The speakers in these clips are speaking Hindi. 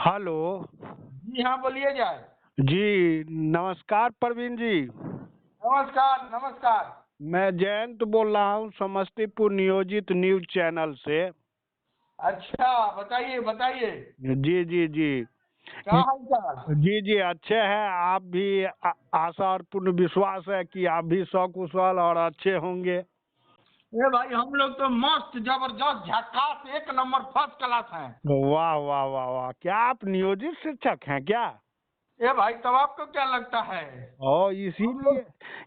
हेलो। जी हाँ, बोलिए जाए। जी नमस्कार प्रवीण जी। नमस्कार नमस्कार। मैं जयंत बोल रहा हूँ समस्तीपुर नियोजित न्यूज चैनल से। अच्छा, बताइए बताइए। जी जी जी। क्या हाल चाल? जी जी अच्छे हैं। आप भी आशा और पूर्ण विश्वास है कि आप भी सकुशल और अच्छे होंगे। ए भाई, हम लोग तो मस्त जबरदस्त झकास एक नंबर फर्स्ट क्लास हैं। वाह वाह वाह वाह, क्या आप नियोजित शिक्षक हैं क्या? ए भाई, तब आपको क्या लगता है? ओ हम लोग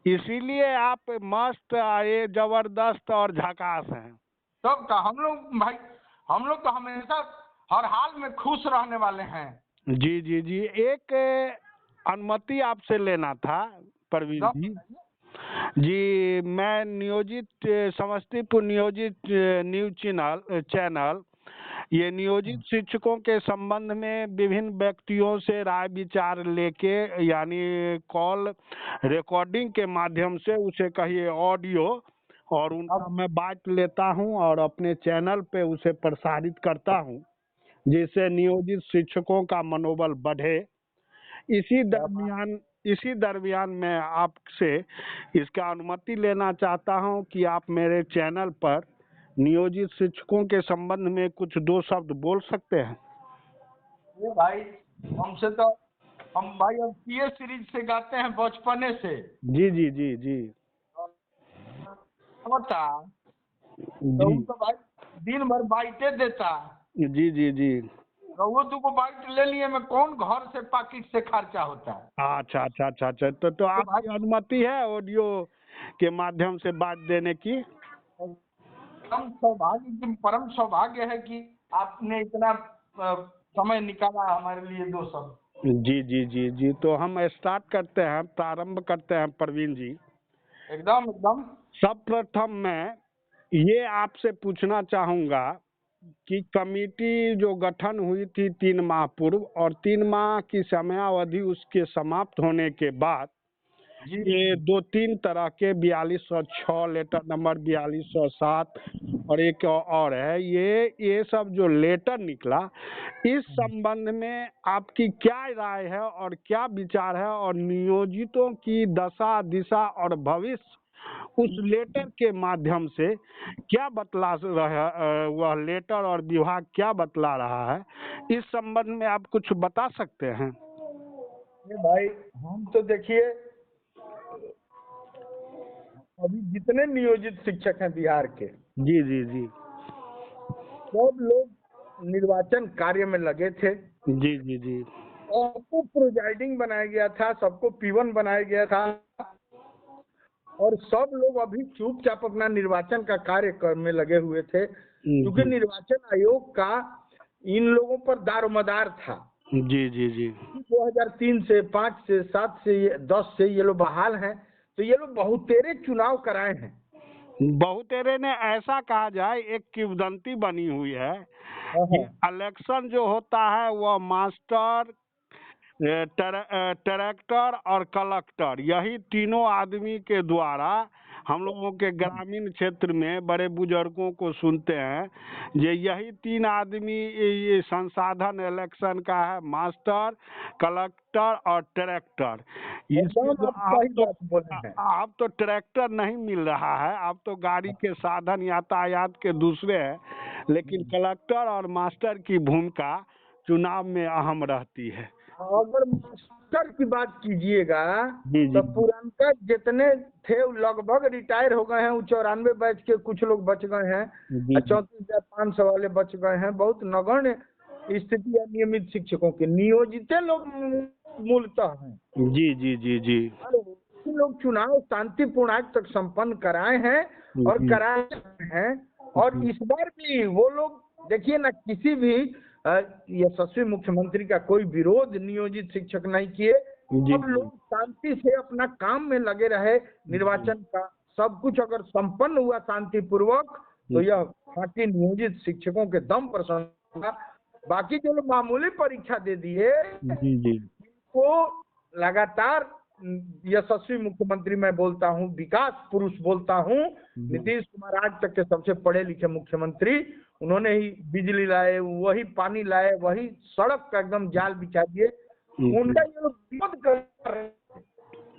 इसीलिए आप मस्त ये जबरदस्त और झकास हैं। तब का हम लोग भाई, हम लोग तो हमेशा हर हाल में खुश रहने वाले हैं। जी जी जी। एक अनुमति आपसे लेना था प्रवीण एकदम जी। बताइए। जी मैं नियोजित समस्तीपुर नियोजित न्यूज चैनल ये नियोजित शिक्षकों के संबंध में विभिन्न व्यक्तियों से राय विचार लेके, यानी कॉल रिकॉर्डिंग के माध्यम से उसे कहिए ऑडियो, और उनका अब मैं बात लेता हूं और अपने चैनल पे उसे प्रसारित करता हूं, जिससे नियोजित शिक्षकों का मनोबल बढ़े। इसी क्या बात। दरमियान इसी दरमियान मैं आपसे इसका अनुमति लेना चाहता हूं कि आप मेरे चैनल पर नियोजित शिक्षकों के संबंध में कुछ दो शब्द बोल सकते हैं। ए भाई, हमसे तो हम भाई अब पीए सीरीज से गाते हैं बचपने से। जी जी जी जी बता, तो जी वो तो भाई दिन भर बाइटे देता। जी जी जी। रउआ दूगो बाइट ले लिए में कौन घर से पाकिट से खर्चा होता है? अच्छा अच्छा अच्छा अच्छा, तो तो भाई आपकी अनुमति है ऑडियो के माध्यम से बात देने की? परम सौभाग्य की परम सौभाग्य है कि आपने इतना समय निकाला हमारे लिए दो शब्द। जी जी जी जी। तो हम स्टार्ट करते हैं, प्रारंभ करते हैं प्रवीण जी। एकदम एकदम। सर्वप्रथम मैं ये आपसे पूछना चाहूँगा कि कमेटी जो गठन हुई थी 3 माह पूर्व, और 3 माह की समयावधि उसके समाप्त होने के बाद जी ये जी। 2-3 तरह के 4206 लेटर नंबर 4207 और एक और है, ये सब जो लेटर निकला, इस संबंध में आपकी क्या राय है और क्या विचार है, और नियोजितों की दशा दिशा और भविष्य उस लेटर के माध्यम से क्या बतला रहा, वह लेटर और विभाग क्या बतला रहा है, इस संबंध में आप कुछ बता सकते हैं? ये भाई, हम तो देखिए, अभी जितने नियोजित शिक्षक हैं बिहार के, जी जी जी सब लोग निर्वाचन कार्य में लगे थे। जी जी जी सबको प्रोजाइडिंग बनाया गया था, सबको पीवन बनाया गया था, और सब लोग अभी चुपचाप अपना निर्वाचन का कार्य में लगे हुए थे, क्योंकि जी निर्वाचन आयोग का इन लोगों पर दारोमदार था। जी जी जी 2003 से 5 से 7 से 10 से ये लोग बहाल हैं, तो ये लोग बहुतेरे चुनाव कराए हैं। बहुतेरे ने ऐसा कहा जाए, एक किंवदंती बनी हुई है हाँ कि हाँ। इलेक्शन जो होता है वह मास्टर, ट्रैक्टर और कलेक्टर, यही तीनों आदमी के द्वारा हम लोगों के ग्रामीण क्षेत्र में बड़े बुजुर्गों को सुनते हैं, यही 3 आदमी ये संसाधन इलेक्शन का है, मास्टर, कलेक्टर और ट्रैक्टर। इसमें एकदम जो आप सही बात बोले हैं। अब तो ट्रैक्टर नहीं मिल रहा है, अब तो गाड़ी के साधन यातायात के दूसरे हैं, लेकिन कलेक्टर और मास्टर की भूमिका चुनाव में अहम रहती है। अगर मास्टर की बात कीजिएगा, जी तो जी पुरनका जितने थे वो लगभग रिटायर हो गए हैं। वो 94 बैच के कुछ लोग बच गए हैं, जी और 34,500 वाले बच गए हैं। बहुत नगण्य स्थिति है नियमित शिक्षकों की। नियोजित लोग मूलतः हैं, जी जी जी जी और वही लोग चुनाव शांतिपूर्ण आज तक संपन्न कराए हैं और जी कराए हैं। और इस बार भी वो लोग देखिए ना, किसी भी यशस्वी मुख्यमंत्री का कोई विरोध नियोजित शिक्षक नहीं किए। जी सब लोग शांति से अपना काम में लगे रहे। निर्वाचन का सब कुछ अगर संपन्न हुआ शांतिपूर्वक, तो यह खांटी नियोजित शिक्षकों के दम पर संपन्न हुआ। बाकी जो लोग मामूली परीक्षा दे दिए, जी जी वो लगातार यशस्वी मुख्यमंत्री मैं बोलता हूँ, विकास पुरुष बोलता हूँ, नीतीश कुमार आज तक के सबसे पढ़े लिखे मुख्यमंत्री, उन्होंने ही बिजली लाए, वही पानी लाए, वही सड़क का एकदम जाल बिछा दिए। उनका ये लोग विरोध कर रहे थे।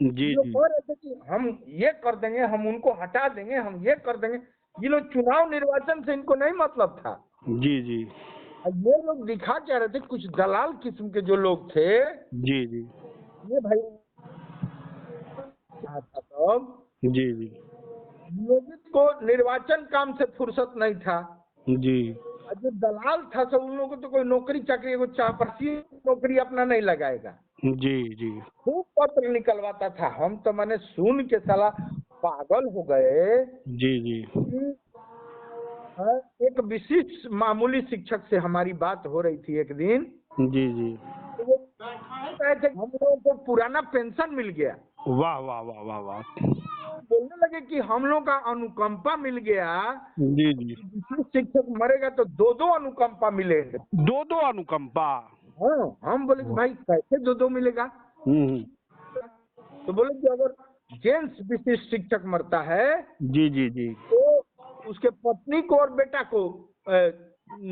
जी ये लोग जी कह रहे थे कि हम ये कर देंगे, हम उनको हटा देंगे, हम ये कर देंगे। ये लोग चुनाव निर्वाचन से इनको नहीं मतलब था। जी जी अब ये लोग दिखा क्या रहे थे, कुछ दलाल किस्म के जो लोग थे, जी जी ये भाई आता तब जी जी नियोजित को निर्वाचन काम से फुर्सत नहीं था। जी और जो दलाल था सब उन लोगों को तो कोई नौकरी चाकरी, वो चापरसी नौकरी अपना नहीं लगाएगा। जी जी खूब पत्र निकलवाता था। हम तो मैंने सुन के साला पागल हो गए जी जी कि एक विशिष्ट मामूली शिक्षक से हमारी बात हो रही थी एक दिन। जी जी तो वो कहे थे हम लोगों को पुराना पेंशन मिल गया। वाह वाह वाह वाह वाह बोलने लगे कि हम लोग का अनुकंपा मिल गया। जी जी विशिष्ट शिक्षक मरेगा तो दो दो अनुकंपा मिलेंगे। दो अनुकंपा। हाँ, हम बोले कि भाई कैसे दो दो मिलेगा। हम्म। तो बोले कि अगर जेंट्स विशिष्ट शिक्षक मरता है जी जी जी तो उसके पत्नी को और बेटा को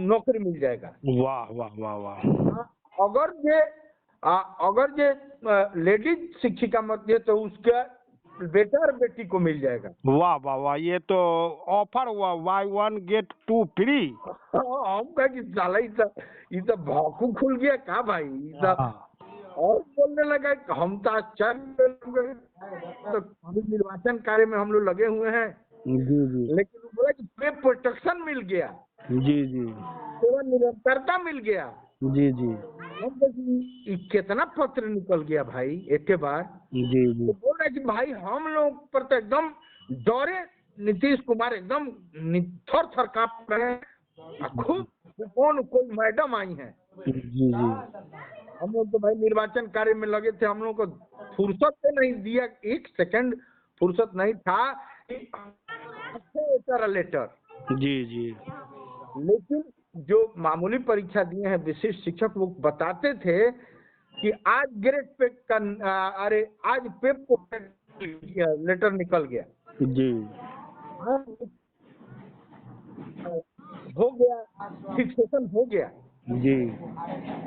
नौकरी मिल जाएगा। वाह वाह वाह वाह अगर जे लेडीज शिक्षिका मरती है तो उसके बेटा और बेटी को मिल जाएगा। वाह वाह वाह, ये तो ऑफर हुआ, buy one get two free. हम कहा कि साला ये तो भाकू खुल गया का भाई। और बोलने लगा कि हम तो आश्चर्य तो निर्वाचन कार्य में हम लोग लगे हुए हैं। जी जी लेकिन वो बोला कि पे प्रोटेक्शन मिल गया, जी जी सेवा निरंतरता मिल गया। जी जी हम कहे कितना पत्र निकल गया भाई एक के बार। जी जी तो बोल रहे कि भाई हम लोग पर तो एकदम डरे। नीतीश कुमार एकदम थर थर कांप रहे हैं। खूब कौन कोई मैडम आई है। जी जी हम लोग तो भाई निर्वाचन कार्य में लगे थे, हम लोग को फुर्सत से नहीं दिया, एक सेकंड फुर्सत नहीं था। लेटर जी जी लेकिन जो मामूली परीक्षा दिए हैं विशिष्ट शिक्षक, वो बताते थे कि आज ग्रेड पे अरे आज पे लेटर निकल गया। जी हो गया, फिक्सेशन हो गया। जी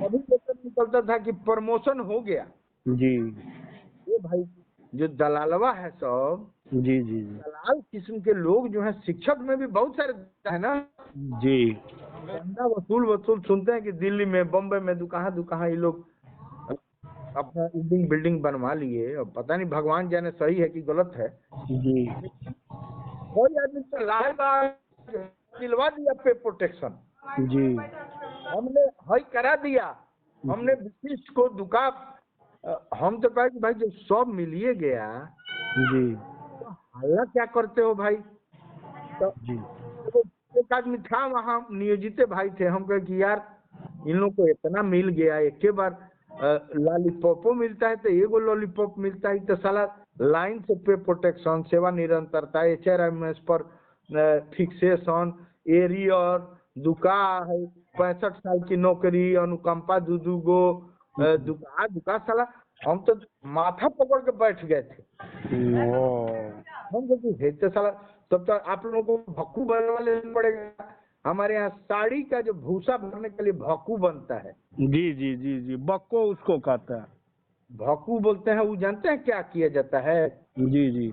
अभी लेटर निकलता था कि प्रमोशन हो गया। जी ये भाई जो दलालवा है सब, जी जी दलाल किस्म के लोग जो है, शिक्षक में भी बहुत सारे है ना। जी चंदा वसूल सुनते हैं कि दिल्ली में, बम्बई में दुकान ये लोग अपना बिल्डिंग बनवा लिए। अब पता नहीं भगवान जाने सही है कि गलत है। जी कोई आदमी तो लाएगा दिलवा दिया पे प्रोटेक्शन, जी हमने हई करा दिया, हमने विशिष्ट को दुकान। हम तो कहे कि भाई जब सब मिलिए गया जी तो हल्ला क्या करते हो भाई। तो जी एक आदमी था वहाँ, नियोजित भाई थे। हम कहे कि यार इन लोग को इतना मिल गया, एक के बार लॉलीपॉपो मिलता है तो एगो लॉलीपॉप मिलता है तो साला लाइन से पे प्रोटेक्शन, सेवा निरंतरता, HRMS पर फिक्सेशन, एरियर, दुका है 65 साल की नौकरी, अनुकंपा दू गो दुका साला। हम तो माथा पकड़ के बैठ गए थे। हम तो साला तब तक आप लोगों को भक्कू बनवा लेना पड़ेगा। हमारे यहाँ साड़ी का जो भूसा भरने के लिए भक्कू बनता है। जी जी जी जी बक्को उसको कहता है। भक्कू बोलते हैं। वो जानते हैं क्या किया जाता है? जी जी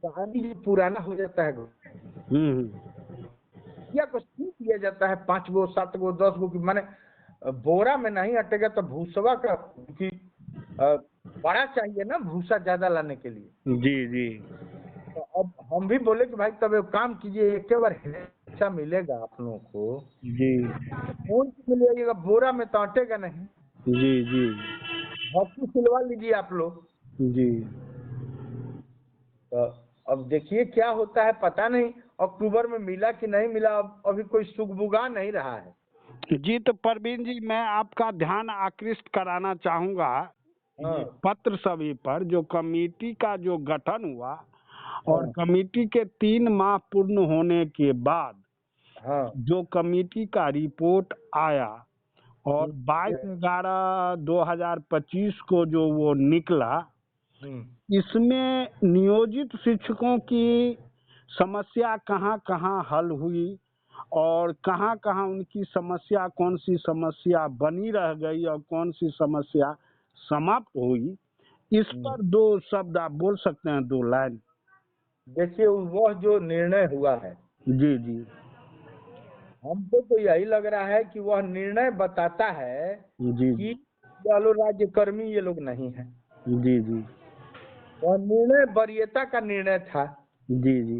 पानी जो पुराना हो जाता है या कुछ किया जाता है 5 गो 7 गो 10 गो की, माने बोरा में नहीं अटेगा तो भूसवा का कि बड़ा चाहिए ना भूसा ज्यादा लाने के लिए। जी जी तो अब हम भी बोले कि भाई तब एक काम कीजिए, एक बार हिस्सा मिलेगा आप लोगों को। जी कौन सी मिलेगा, बोरा में तो अटेगा नहीं। जी जी भक्कू सिलवा लीजिए आप लोग। जी तो अब देखिए क्या होता है, पता नहीं अक्टूबर में मिला कि नहीं मिला। अब अभी कोई सुगबुगा नहीं रहा है। जी तो परवीन जी, मैं आपका ध्यान आकृष्ट कराना चाहूंगा ये पत्र सभी पर। जो कमेटी का जो गठन हुआ और कमेटी के 3 माह पूर्ण होने के बाद जो कमेटी का रिपोर्ट आया और 22/11/2025 को जो वो निकला, इसमें नियोजित शिक्षकों की समस्या कहाँ कहाँ हल हुई और कहाँ कहाँ उनकी समस्या, कौन सी समस्या बनी रह गई और कौन सी समस्या समाप्त हुई, इस पर 2 शब्द आप बोल सकते हैं, 2 लाइन। देखिए वह जो निर्णय हुआ है, जी जी हमको तो यही लग रहा है कि वह निर्णय बताता है जी कि चलो राज्यकर्मी ये लोग नहीं है। जी जी वह निर्णय वरीयता का निर्णय था। जी जी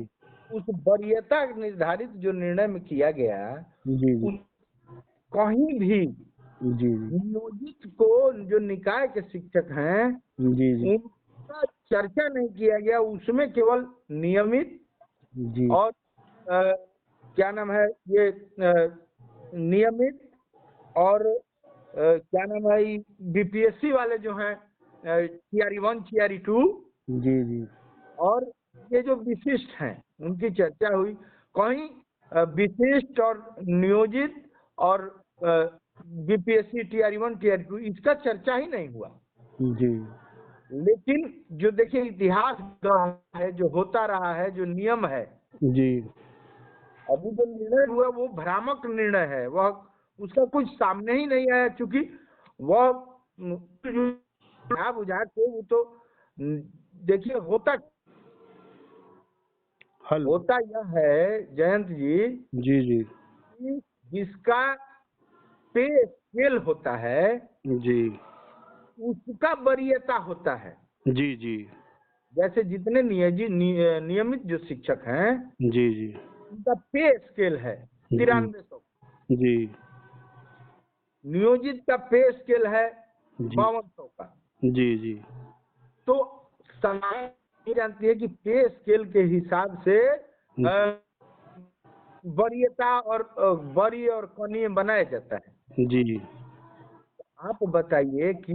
उस वरीयता निर्धारित जो निर्णय में किया गया, जी जी उस कहीं भी जी नियोजित को जो निकाय के शिक्षक हैं जी जी उनका चर्चा नहीं किया गया। उसमें केवल नियमित जी और क्या नाम है ये नियमित और क्या नाम है बीपीएससी वाले जो हैं TRE 1 TRE 2 जी जी और ये जो विशिष्ट हैं उनकी चर्चा हुई। कहीं विशिष्ट और नियोजित और बीपीएससी TRE 1 TRE 2 इसका चर्चा ही नहीं हुआ। जी लेकिन जो देखिए इतिहास है, जो होता रहा है, जो नियम है, जी अभी जो निर्णय हुआ वो भ्रामक निर्णय है। वह उसका कुछ सामने ही नहीं आया, क्योंकि वह बुझा के वो तो देखिए हेलो होता यह है जयंत जी जी जी कि जिसका पे स्केल होता है जी उसका वरीयता होता है। जी जी जैसे जितने नियमित जो शिक्षक हैं जी जी उनका पे स्केल है 9300, जी नियोजित का पे स्केल है जी 5200 का। जी जी तो समाज ये जानती है कि पे स्केल के हिसाब से वरीयता और वरीय और कनीय बनाया जाता है। जी आप बताइए कि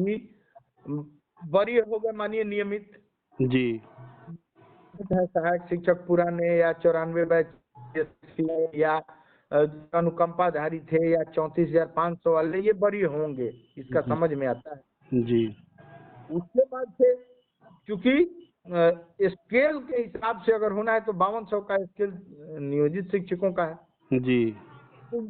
वरीय हो गए मानिए नियमित जी है, सहायक शिक्षक पुराने या 94 बैच या अनुकंपाधारी थे या 34,500 वाले, ये वरीय होंगे, इसका समझ में आता है। जी उसके बाद से चूंकि स्केल के हिसाब से अगर होना है तो 5200 का स्केल नियोजित शिक्षकों का है। जी तो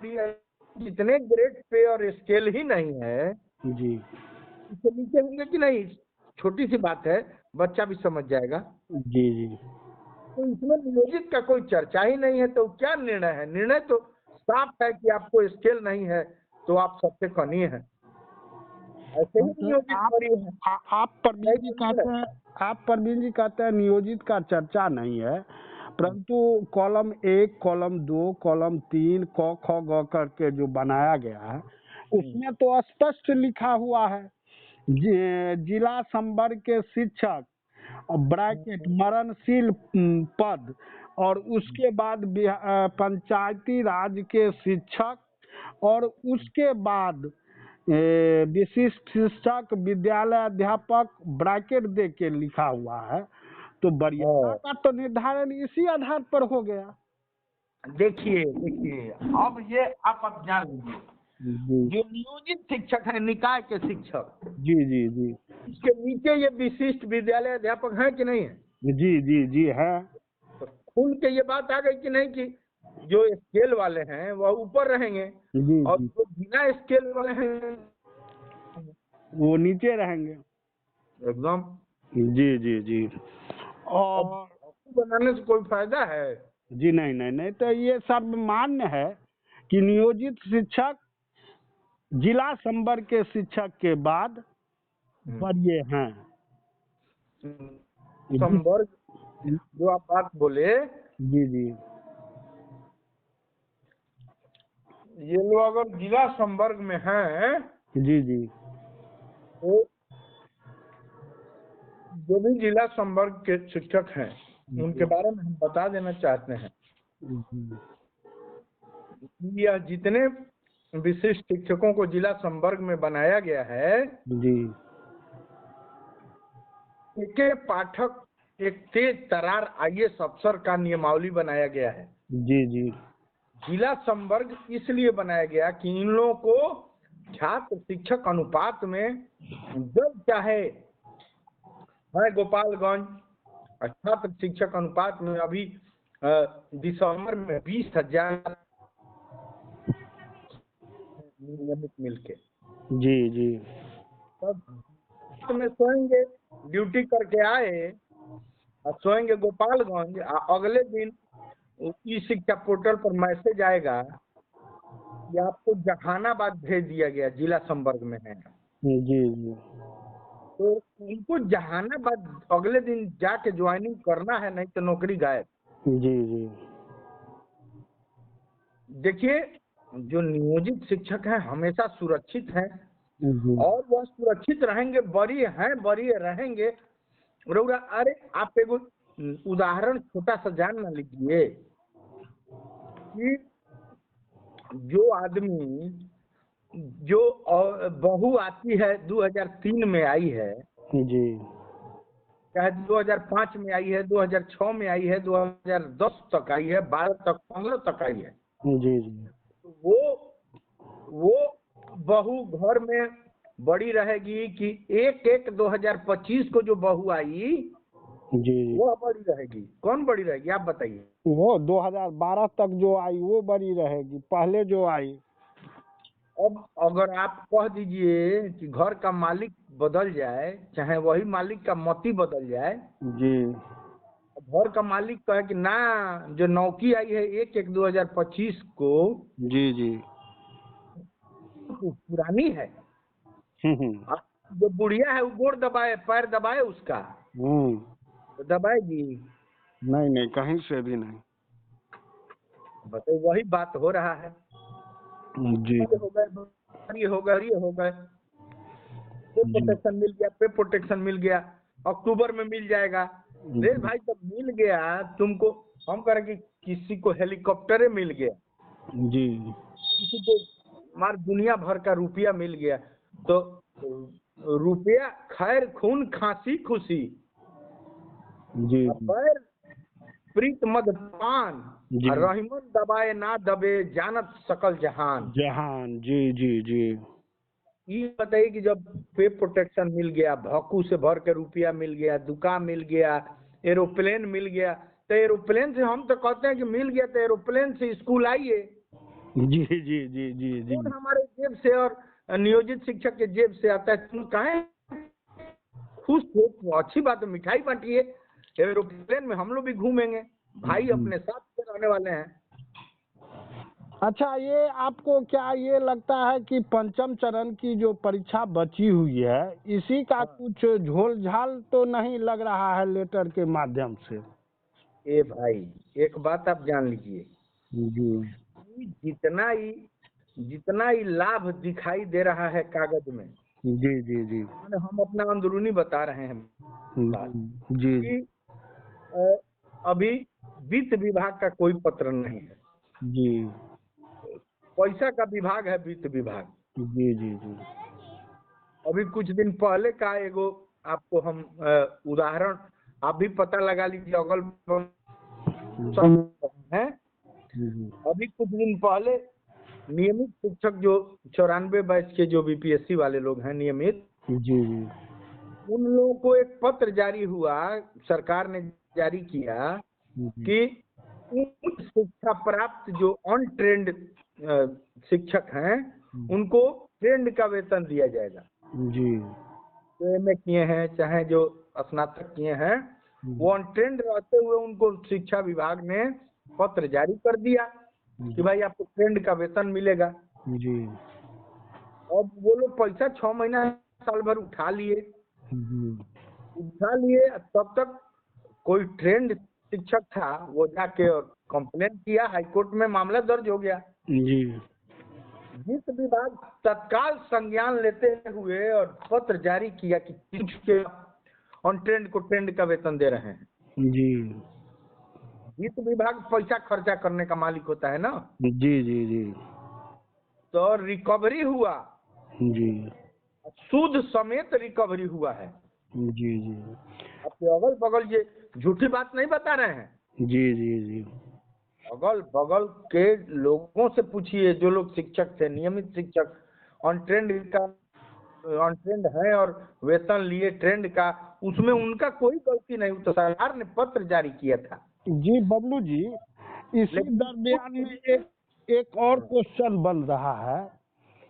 ये जितने ग्रेड पे और स्केल ही नहीं है, जी इसके नीचे होंगे कि नहीं, छोटी सी बात है, बच्चा भी समझ जाएगा। जी जी तो इसमें नियोजित का कोई चर्चा ही नहीं है, तो क्या निर्णय है? निर्णय तो साफ है कि आपको स्केल नहीं है तो आप सबसे कनीय हैं। ऐसे ही नियोजित वरीय है। आप परवीन जी कहते हैं, आप परवीन जी कहते हैं नियोजित का चर्चा नहीं है, परंतु कॉलम 1, कॉलम 2, कॉलम 3 क ख ग करके जो बनाया गया है उसमें तो स्पष्ट लिखा हुआ है जिला संवर्ग के शिक्षक और ब्रैकेट मरणशील पद और उसके बाद पंचायती राज के शिक्षक और उसके बाद विशिष्ट शिक्षक विद्यालय अध्यापक ब्रैकेट दे के लिखा हुआ है। तो वरीयता का तो निर्धारण इसी आधार पर हो गया। देखिए अब ये आप जान लीजिए, जी जो नियोजित शिक्षक है निकाय के शिक्षक, जी जी जी इसके नीचे ये विशिष्ट विद्यालय अध्यापक हैं कि नहीं है? जी है। तो खुल के ये बात आ गई कि नहीं कि जो स्केल वाले हैं वह ऊपर रहेंगे जी और जी जो बिना स्केल वाले हैं वो नीचे रहेंगे। एकदम। जी जी जी और बनाने से कोई फायदा है? जी नहीं नहीं नहीं, तो ये सब मान्य है कि नियोजित शिक्षक जिला संवर्ग के शिक्षक के बाद वरीय हैं। संवर्ग जो आप बात बोले, जी जी ये लोग अगर जिला संवर्ग में हैं जी जी तो जो भी जिला संवर्ग के शिक्षक हैं उनके बारे में हम बता देना चाहते हैं। यह जितने विशिष्ट शिक्षकों को जिला संवर्ग में बनाया गया है, जी एक पाठक एक तेज तरार IAS अफसर का नियमावली बनाया गया है। जी जी जिला संवर्ग इसलिए बनाया गया कि इन लोगों को छात्र शिक्षक अनुपात में जब चाहे है गोपालगंज छात्र शिक्षक अनुपात में अभी दिसंबर में 20,000 नियमित मिलके। जी जी। तब में सोएंगे, ड्यूटी करके आए और सोएंगे गोपालगंज, अगले दिन ई शिक्षा पोर्टल पर मैसेज आएगा कि आपको जहानाबाद भेज दिया गया, जिला संवर्ग में है। जी जी। तो उनको जहानाबाद अगले दिन जाके ज्वाइनिंग करना है, नहीं तो नौकरी गायब। जी जी। देखिए, जो नियोजित शिक्षक हैं हमेशा सुरक्षित हैं जी और वह सुरक्षित रहेंगे, बरी हैं, बरी रहेंगे। रउरा, अरे आप एगो उदाहरण छोटा सा जान ना लीजिए कि जो आदमी जो बहू आती है 2003 में आई है, जी। चाहे 2005 में आई है, 2006 में आई है, 2010 तक आई है, 12 तक, 15 तक आई है, जी जी। वो बहू घर में बड़ी रहेगी कि 1/1/2025 को जो बहू आई जी। वो बड़ी रहेगी? कौन बड़ी रहेगी आप बताइए? वो 2012 तक जो आई वो बड़ी रहेगी, पहले जो आई। अब अगर आप कह दीजिए कि घर का मालिक बदल जाए, चाहे वही मालिक का मती बदल जाए, जी घर का मालिक कहे कि ना, जो नौकी आई है 1/1/2025 को, जी जी। वो पुरानी है। हम्म अब जो बुढ़िया है वो गोड़ दबाए, पैर दबाए उसका, हम्म। तो दबाएगी? नहीं नहीं, कहीं से भी नहीं। बताइए, वही बात हो रहा है। जी ये हो गए, ये हो गए, ये हो गए, पे प्रोटेक्शन मिल गया, पे प्रोटेक्शन मिल गया, अक्टूबर में मिल जाएगा। रे भाई, जब मिल गया तुमको, हम करें कि किसी को हेलीकॉप्टर मिल गया, जी किसी को मार दुनिया भर का रुपया मिल गया, तो रुपया खैर खून खांसी खुशी, जी पैर प्रीत मद पान, जी। रहीमन दबाए ना दबे जानत सकल जहान। जहान। जी जी जी। ये बताइए कि जब पे प्रोटेक्शन मिल गया, भक्कू से भर के रुपया मिल गया, दुका मिल गया, एरोप्लेन मिल गया, तो एरोप्लेन से हम तो कहते हैं कि मिल गया तो एरोप्लेन से स्कूल आइए। जी जी जी जी जी। कौन हमारे जेब से और नियोजित शिक्षक के जेब से आता है? तुम कहें खुश हो तो अच्छी बात है, मिठाई बांटिए, एरोप्लेन में हम लोग भी घूमेंगे, भाई अपने साथ से रहने वाले हैं। अच्छा, ये आपको क्या ये लगता है कि पंचम चरण की जो परीक्षा बची हुई है, इसी का कुछ झोल झाल तो नहीं लग रहा है लेटर के माध्यम से? ए भाई, एक बात आप जान लीजिए, जी जितना ही लाभ दिखाई दे रहा है कागज में, जी जी जी हम अपना अंदरूनी बता रहे हैं बात, जी कि अभी वित्त विभाग का कोई पत्र नहीं है, जी पैसा का विभाग है वित्त विभाग। जी जी जी। अभी कुछ दिन पहले का एगो आपको हम उदाहरण आप भी पता लगा लीजिए, अगल है। अभी कुछ दिन पहले नियमित शिक्षक जो 94 बैच के जो बीपीएससी वाले लोग हैं नियमित, जी जी। उन लोगों को एक पत्र जारी हुआ, सरकार ने जारी किया कि उच्च शिक्षा प्राप्त जो अनट्रेंड शिक्षक हैं उनको ट्रेंड का वेतन दिया जाएगा। जी। जो एमए किए हैं चाहे जो स्नातक किए हैं, वो अनट्रेंड रहते हुए उनको शिक्षा विभाग ने पत्र जारी कर दिया कि भाई आपको ट्रेंड का वेतन मिलेगा। जी। अब वो लोग पैसा 6 महीना साल भर उठा लिए, तब तक कोई ट्रेंड शिक्षक था, वो जाके और कंप्लेन किया, हाईकोर्ट में मामला दर्ज हो गया। जी। वित्त विभाग तत्काल संज्ञान लेते हुए और पत्र जारी किया कि कुछ के ऑन ट्रेंड को ट्रेंड का वेतन दे रहे हैं। जी। वित्त विभाग पैसा खर्चा करने का मालिक होता है ना। जी जी जी। तो रिकवरी हुआ, जी। सूद समेत रिकवरी हुआ है। जी जी। आपके अगल बगल ये झूठी बात नहीं बता रहे हैं। जी जी जी। अगल बगल के लोगों से पूछिए, जो लोग शिक्षक थे, नियमित शिक्षक, ऑन ट्रेंड है और वेतन लिए ट्रेंड का, उसमें उनका कोई गलती नहीं। तो सरकार ने पत्र जारी किया था जी बबलू जी, इसी दरमियान में एक और क्वेश्चन बन रहा है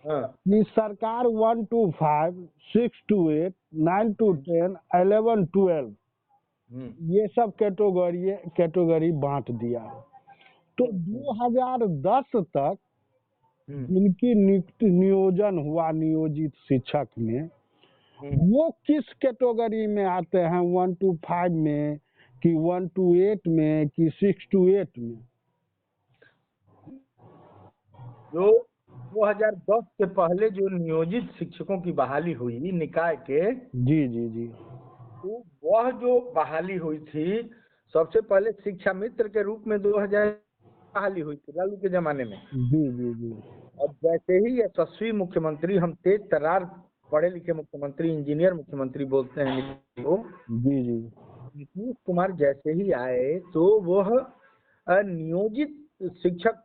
हाँ, कि सरकार 1 to 5, 6 to 8, 9 to 10, 11, 12 ये सब कैटेगरी बांट दिया। तो 2010 तक जिनकी नियोजन हुआ नियोजित शिक्षक में, वो किस कैटेगरी में आते हैं? 1 to 5 में कि 1 to 8 में कि 6 to 8 में? जो 2010 से पहले जो नियोजित शिक्षकों की बहाली हुई निकाय के, जी जी जी तो वह जो बहाली हुई थी, सबसे पहले शिक्षा मित्र के रूप में 2000 बहाली हुई थी लालू के जमाने में। जी जी जी और जैसे ही यशस्वी मुख्यमंत्री, हम तेज तर्रार पढ़े लिखे मुख्यमंत्री, इंजीनियर मुख्यमंत्री बोलते हैं को, जी जी नीतीश कुमार जैसे ही आए तो वह नियोजित शिक्षक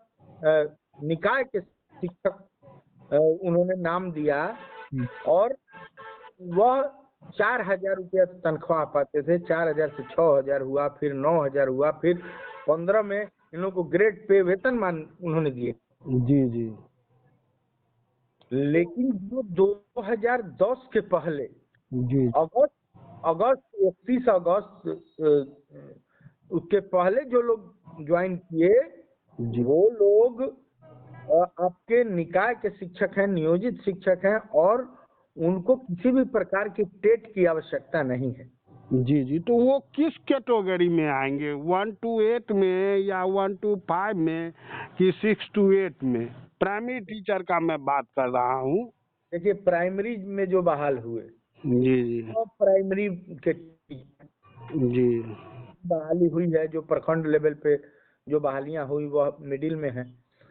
निकाय के शिक्षक उन्होंने नाम दिया। और वह 4,000 रुपया तनख्वाह पाते थे। 4,000 से 6,000 हुआ, फिर 9,000 हुआ, फिर 15 में इन लोगों को ग्रेड पे वेतनमान उन्होंने दिए। जी जी लेकिन जो 2010 के पहले जी अगस्त 31 अगस्त उसके पहले जो लोग ज्वाइन किए, वो लोग आपके निकाय के शिक्षक हैं, नियोजित शिक्षक हैं, और उनको किसी भी प्रकार की टेट की आवश्यकता नहीं है। जी जी तो वो किस कैटेगरी में आएंगे? 1 to 8 में या 1 to 5 में कि 6 to 8 में? प्राइमरी टीचर का मैं बात कर रहा हूँ। देखिए, प्राइमरी में जो बहाल हुए, जी जी तो प्राइमरी के जी बहाली हुई है, जो प्रखंड लेवल पे जो बहालियां हुई वह मिडिल में है।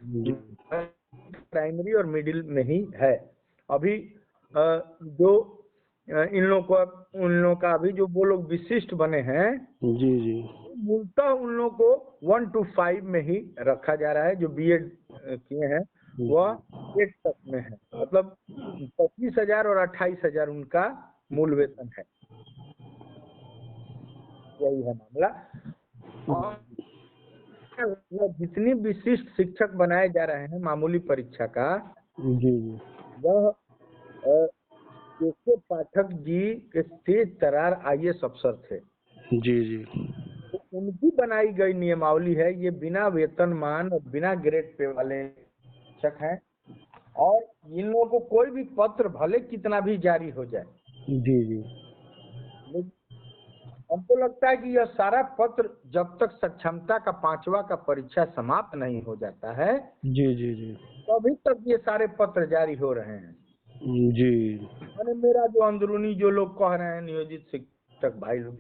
जी प्राइमरी और मिडिल में ही है। अभी जो इन लोगों का अभी जो वो लोग विशिष्ट बने हैं, जी जी मूलतः उन लोगों को 1 to 5 में ही रखा जा रहा है। जो बीएड किए हैं वह 8 तक में है, मतलब 25,000 और 28,000 उनका मूल वेतन है। यही है मामला। और जितनी विशिष्ट शिक्षक बनाए जा रहे हैं मामूली परीक्षा का, जी जी वह केशव पाठक जी के तेज तर्रार IAS अफसर थे। जी जी तो उनकी बनाई गई नियमावली है। ये बिना वेतनमान और बिना ग्रेड पे वाले शिक्षक हैं, और इन लोगों को कोई भी पत्र भले कितना भी जारी हो जाए, जी जी हमको लगता है कि यह सारा पत्र जब तक सक्षमता का 5वां का परीक्षा समाप्त नहीं हो जाता है, जी जी जी तभी तक ये सारे पत्र जारी हो रहे हैं। जी मैंने मेरा जो अंदरूनी जो लोग कह रहे हैं, नियोजित शिक्षक भाई लोग,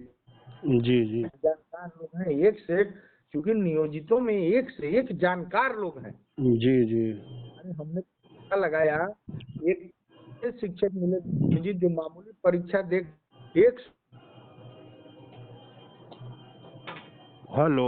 जी जी जानकार लोग हैं एक से एक, क्योंकि नियोजितों में एक से एक जानकार लोग हैं। जी जी हमने पता लगाया, एक शिक्षक मिले नियोजित जो मामूली परीक्षा दे, एक हेलो।